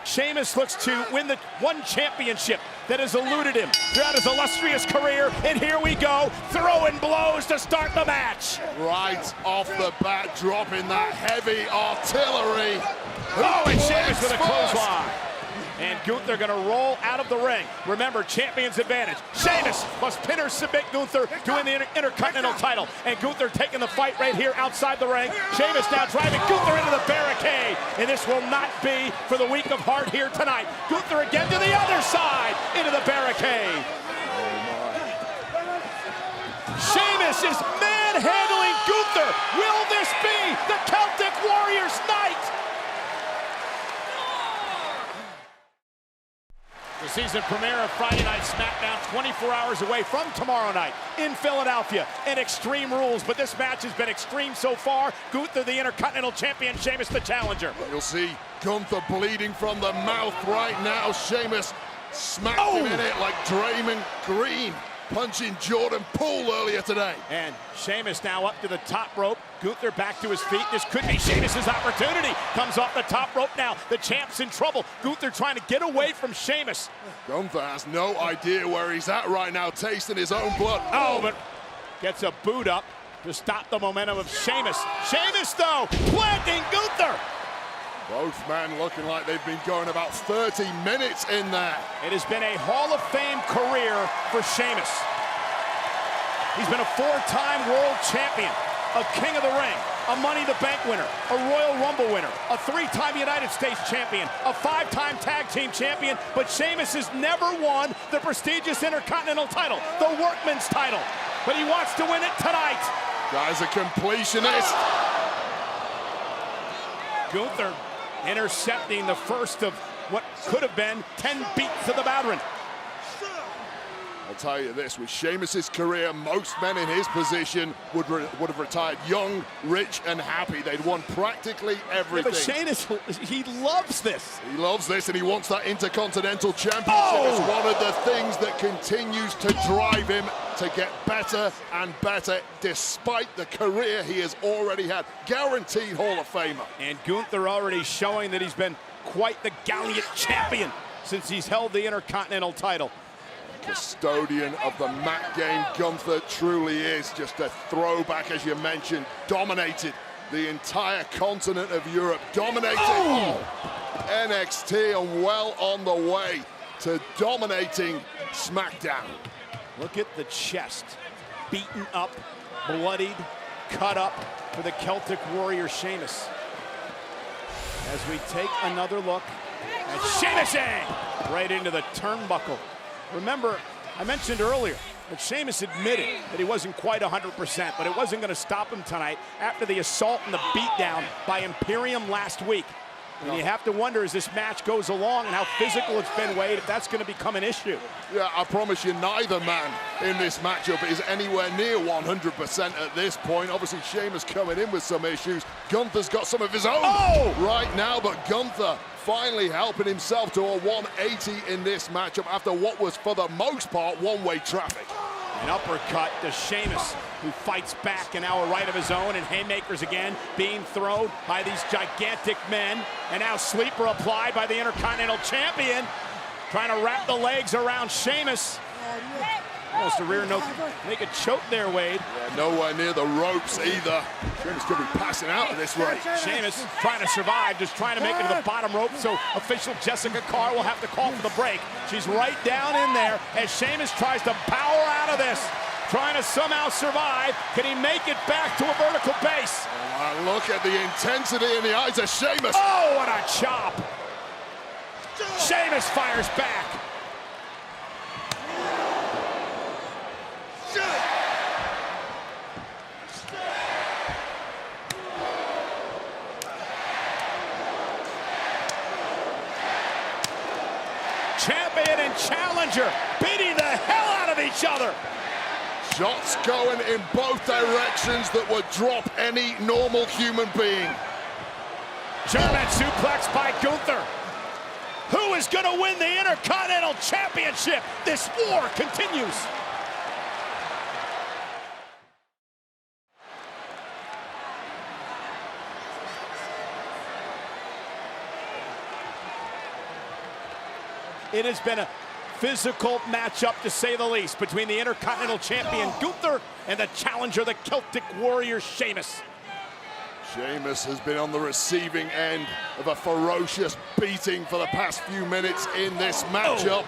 Sheamus looks to win the one championship that has eluded him throughout his illustrious career, and here we go, throwing blows to start the match. Right off the bat, dropping that heavy artillery. Oh, and Sheamus with a clothesline. And Gunther gonna roll out of the ring. Remember, champion's advantage. Sheamus must pin or submit Gunther to win the Intercontinental title. And Gunther taking the fight right here outside the ring. Sheamus now driving Gunther into the barricade. And this will not be for the weak of heart here tonight. Gunther again to the other side, into the barricade. Sheamus is manhandling Gunther. Will this be the Celtic Warrior's night? The season premiere of Friday Night SmackDown, 24 hours away from tomorrow night in Philadelphia in Extreme Rules. But this match has been extreme so far. Gunther, the Intercontinental Champion, Sheamus, the challenger. You'll see Gunther bleeding from the mouth right now. Sheamus smacked him in it like Draymond Green punching Jordan Poole earlier today. And Sheamus now up to the top rope. Gunther back to his feet. This could be Sheamus' opportunity. Comes off the top rope now. The champ's in trouble. Gunther trying to get away from Sheamus. Gunther has no idea where he's at right now, tasting his own blood. Oh, but gets a boot up to stop the momentum of Sheamus. Sheamus, though, planting Gunther. Both men looking like they've been going about 30 minutes in there. It has been a Hall of Fame career for Sheamus. He's been a 4-time world champion, a King of the Ring, a Money in the Bank winner, a Royal Rumble winner, a 3-time United States champion, a 5-time tag team champion, but Sheamus has never won the prestigious Intercontinental title, the Workman's title. But he wants to win it tonight. Guy's a completionist. Gunther intercepting the first of what could have been 10 beats to the Bowdrin. I'll tell you this, with Sheamus' career, most men in his position would have retired young, rich, and happy. They'd won practically everything. Yeah, but Sheamus, he loves this. He loves this, and he wants that Intercontinental Championship. It's one of the things that continues to drive him to get better and better, despite the career he has already had. Guaranteed Hall of Famer. And Gunther already showing that he's been quite the gallant champion since he's held the Intercontinental title. Custodian of the mat game, Gunther truly is. Just a throwback, as you mentioned, dominated the entire continent of Europe, dominated NXT, and well on the way to dominating SmackDown. Look at the chest, beaten up, bloodied, cut up for the Celtic Warrior Sheamus. As we take another look at Sheamus right into the turnbuckle. Remember, I mentioned earlier that Sheamus admitted that he wasn't quite 100%, but it wasn't going to stop him tonight after the assault and the beatdown by Imperium last week. And you have to wonder, as this match goes along and how physical it's been, Wade, if that's going to become an issue. Yeah, I promise you, neither man in this matchup is anywhere near 100% at this point. Obviously, Sheamus coming in with some issues. Gunther's got some of his own right now, but Gunther finally helping himself to a 180 in this matchup after what was, for the most part, one-way traffic. An uppercut to Sheamus, who fights back, and now a right of his own, and haymakers again being thrown by these gigantic men. And now sleeper applied by the Intercontinental Champion, trying to wrap the legs around Sheamus. Almost a rear naked choke there, Wade. Yeah, nowhere near the ropes either. Sheamus could be passing out of this rate. Sheamus trying to survive, just trying to make it to the bottom rope, so official Jessica Carr will have to call for the break. She's right down in there as Sheamus tries to power out of this, trying to somehow survive. Can he make it back to a vertical base? Oh, look at the intensity in the eyes of Sheamus. Oh, what a chop. Sheamus fires back. Champion and challenger beating the hell out of each other. Shots going in both directions that would drop any normal human being. German suplex by Gunther. Who is going to win the Intercontinental Championship? This war continues. It has been a physical matchup, to say the least, between the Intercontinental Champion Gunther and the challenger, the Celtic Warrior Sheamus. Sheamus has been on the receiving end of a ferocious beating for the past few minutes in this matchup.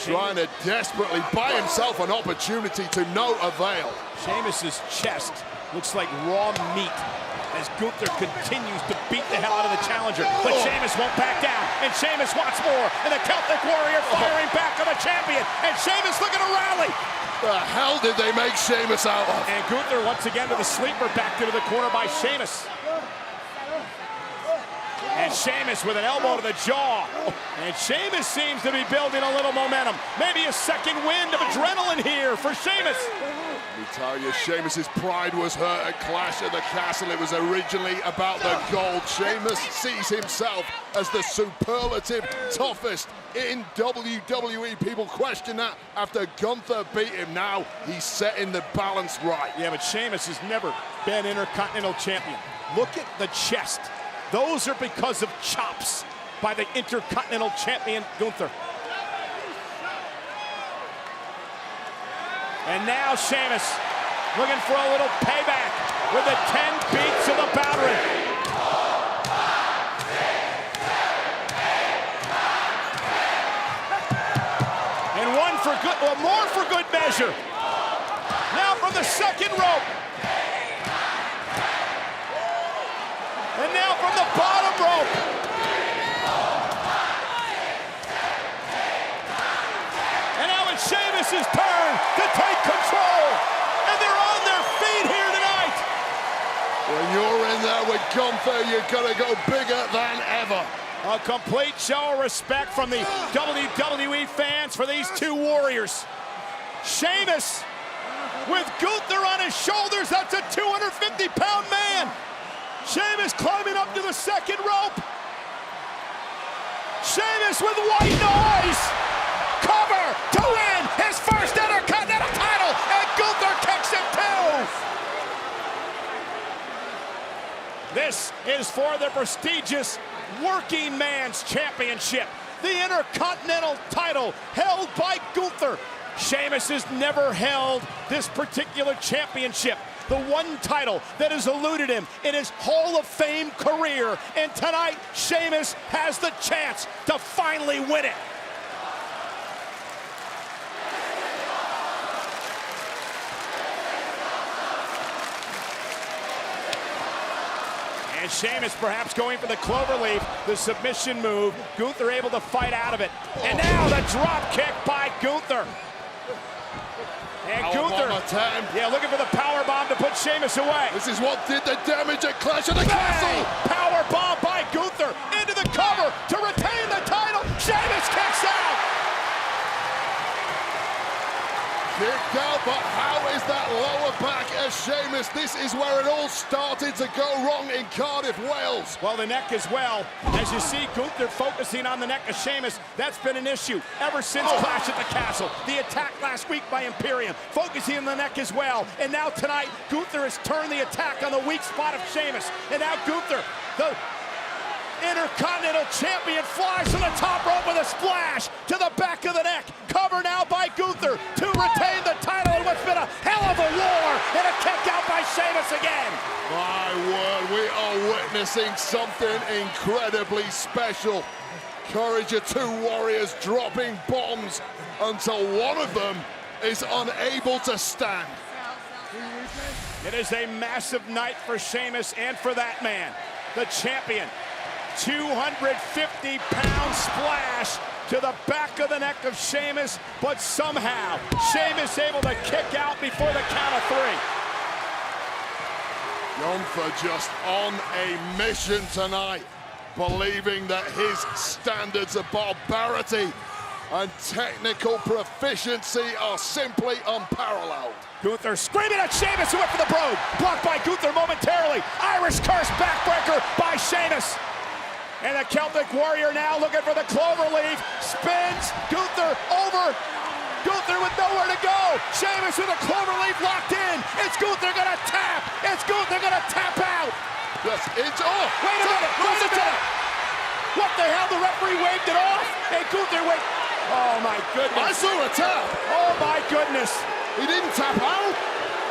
Trying to desperately buy himself an opportunity to no avail. Sheamus's chest looks like raw meat as Gunther continues to beat the hell out of the challenger. But Sheamus won't back down, and Sheamus wants more. And the Celtic Warrior firing back on the champion. And Sheamus looking to rally. The hell did they make Sheamus out of? And Gunther once again to the sleeper, backed into the corner by Sheamus. And Sheamus with an elbow to the jaw. And Sheamus seems to be building a little momentum. Maybe a second wind of adrenaline here for Sheamus. Let me tell you, Sheamus's pride was hurt at Clash at the Castle. It was originally about the gold. Sheamus sees himself as the superlative toughest in WWE. People question that after Gunther beat him. Now he's setting the balance right. Yeah, but Sheamus has never been Intercontinental Champion. Look at the chest. Those are because of chops by the Intercontinental Champion Gunther. And now Sheamus looking for a little payback with the 10 beats of the battery. And one for good, well, more for good measure. Now from the second rope. And now from the bottom rope. And now it's Sheamus' turn to take control. And they're on their feet here tonight. When you're in there with Gunther, you've got to go bigger than ever. A complete show of respect from the WWE fans for these two warriors. Sheamus with Gunther on his shoulders. That's a 250-pound man. Sheamus climbing up to the second rope. Sheamus with white noise. Cover to win his first Intercontinental title, and Gunther kicks him too. This is for the prestigious Working Man's Championship, the Intercontinental title held by Gunther. Sheamus has never held this particular championship, the one title that has eluded him in his Hall of Fame career. And tonight, Sheamus has the chance to finally win it. And Sheamus perhaps going for the cloverleaf, the submission move. Gunther able to fight out of it. And now the drop kick by Gunther. And Gunther, yeah, looking for the power bomb to put Sheamus away. This is what did the damage at Clash of the Castle. Power bomb by Gunther into the cover to retain the title. Sheamus kicks out. Kicked out, but how is that lower back as Sheamus? This is where it all started to go wrong in Cardiff, Wales. Well, the neck as well. As you see Gunther focusing on the neck of Sheamus, that's been an issue ever since Clash at the Castle. The attack last week by Imperium, focusing on the neck as well. And now tonight, Gunther has turned the attack on the weak spot of Sheamus. And now Gunther, the Intercontinental Champion, flies from the top rope with a splash to the back of the neck. Cover now by Gunther to retain the title in what's been a hell of a war, and a kick out by Sheamus again. My word, we are witnessing something incredibly special. Courage of two warriors dropping bombs until one of them is unable to stand. It is a massive night for Sheamus and for that man, the champion. 250-pound splash to the back of the neck of Sheamus, but somehow Sheamus able to kick out before the count of three. Gunther just on a mission tonight, believing that his standards of barbarity and technical proficiency are simply unparalleled. Gunther screaming at Sheamus, who went for the brogue. Blocked by Gunther momentarily. Irish curse backbreaker by Sheamus. And the Celtic Warrior now looking for the cloverleaf. Spins. Gunther over. Gunther with nowhere to go. Sheamus with a cloverleaf locked in. It's Gunther gonna tap. It's Gunther gonna tap out. Yes, it's Wait a minute. What the hell? The referee waved it off. And Gunther went. Oh my goodness. I saw a tap. Oh my goodness. He didn't tap out.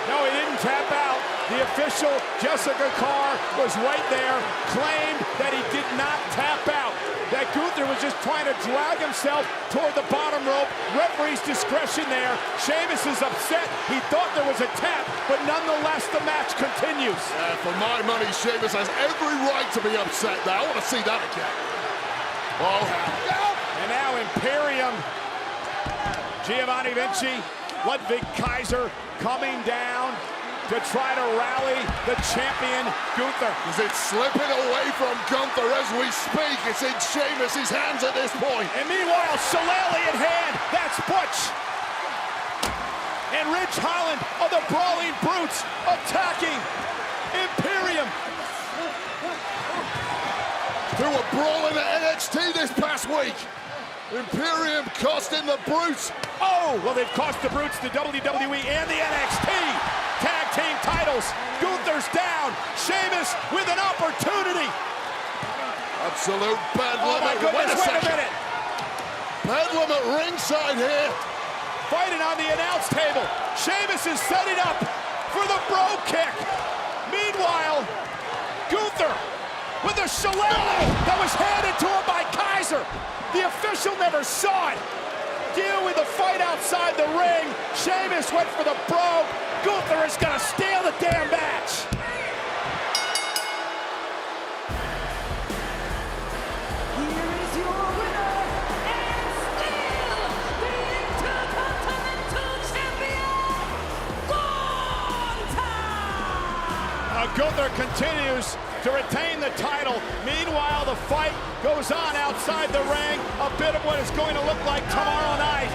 No, he didn't tap out. The official, Jessica Carr, was right there, claimed that he did not tap out. That Gunther was just trying to drag himself toward the bottom rope. Referee's discretion there. Sheamus is upset. He thought there was a tap, but nonetheless, the match continues. For my money, Sheamus has every right to be upset there. I want to see that again. Oh, and now Imperium, Giovanni Vinci, Ludwig Kaiser coming down to try to rally the champion, Gunther. Is it slipping away from Gunther as we speak? It's in Sheamus' hands at this point. And meanwhile, Shillelagh in hand, that's Butch. And Ridge Holland of the Brawling Brutes attacking Imperium. Through a brawl in the NXT this past week. Imperium costing the Brutes. Oh, well, they've cost the Brutes the WWE and the NXT tag team titles. Gunther's down. Sheamus with an opportunity. Absolute bedlam. Oh my goodness, wait a minute. Bedlam at ringside here. Fighting on the announce table. Sheamus is setting up for the bro kick. Meanwhile, Gunther with a shillelagh that was handed to him by Kaiser. The official never saw it. Deal with the fight outside the ring. Sheamus went for the bro. Gunther is gonna steal the damn match. Here is your winner, and still the Intercontinental Champion, Gunther! Gunther continues to retain the title. Meanwhile, the fight goes on outside the ring. A bit of what is going to look like tomorrow night